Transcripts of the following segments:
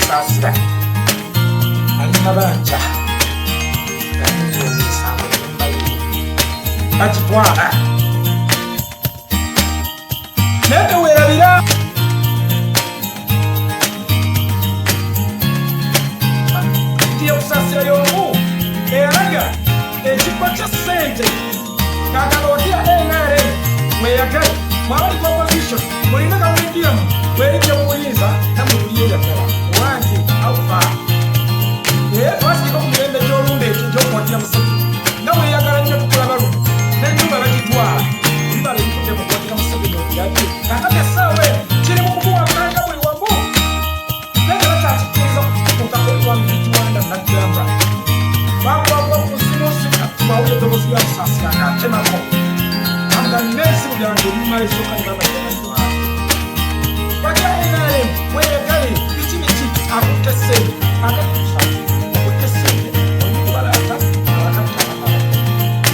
saasira ali mabanja gamunyumisango enyumba ye bagitwala naye teweerabira nti okusaasira y'omu eyalaga ekibbo kya ssente kakalootira NRM mweyagale mwabaliko opposition mulina gavumentiyamu bwerija mu buyinza tamubuliye yaddala wange awufa naye twasigika ku mirembe gy'olunda ekyo gy'okwatira Museveni nga mweyagala nnyo tukulaba luno n'ennyumba bagitwala bibala ebitudde mu kwatira Museveni obuyage kakati essaawa eno kiri mu kumuwakanga buli wamu naye nga bakyakikkiriza kutuuka oliwamu ekiwanda naggamba bakwagwa ku nsimusika twawulya eddoboozi lya kusaasira ng'atemako nga n'ensibu byange ebimala esooka ne babajanatwala watya NRM mweyagale biki akutte ssente akutte ssente oli kubalaata abakattaaa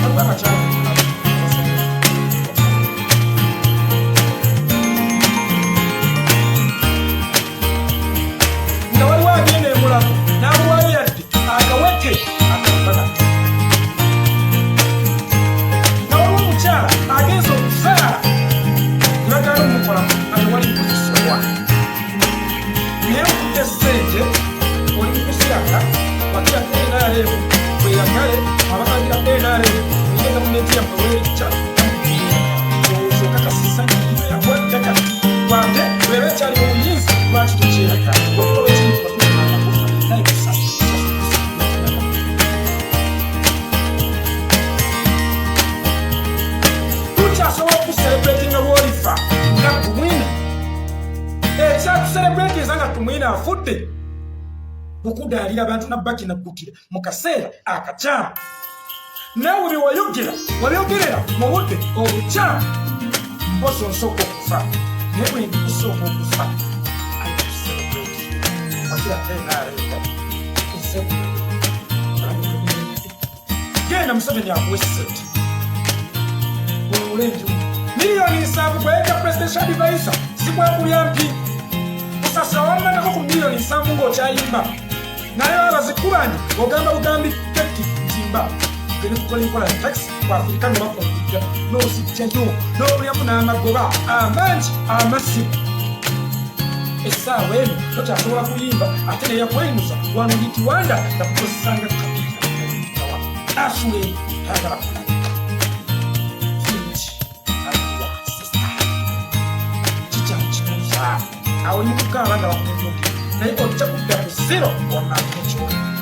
waliwo abakyala nga waliwo agenda emulamu n'amuwayo yadde akaweke akabana nga waliwo omukyala agenza okuzaala nebagala omukolamu atewali mpozisibwa naye okutte ssente oli mukusiraga wakira NRM weyagale abakagira NRM oyina gavumenti yammwe weerica osoka kasisanyiriyo yagwattaka wante weba ekyali mu buyinza lwaki tokyeraga tukyasobola okucelebratinga lwolifa nga tumwina ekyakucelebratiza nga tumwina afudde okudaalira abantu nabbaki naggukira mu kaseera akakyamu naawe bye wabyogerera mu budde obukyamu mposo nsooka okufa naye bwe ndikusooka okufa genda Museveni akuwa essente omulenju miliyoni 7 kweyeta presidential advisor sikwakulya mpi osasira wamanako ku miliyoni 7 ng'okyayimba naye abazikubani ogamba bugambi keti ntimba gene tukola enkola taxi kwafirika nobakonkuja n'ozijjayo n'obulyamu n'amagoba amangi amasimu essaawa eno tokyasobola kuyimba ate neyakweyimusa wano gitiwanda nakukozesanga kapitawa asule ayagala kulaba kikyakikimusa awo nyimukaaba nga bakunenyuki naye ojja kudda ku zero wamaakimukiwa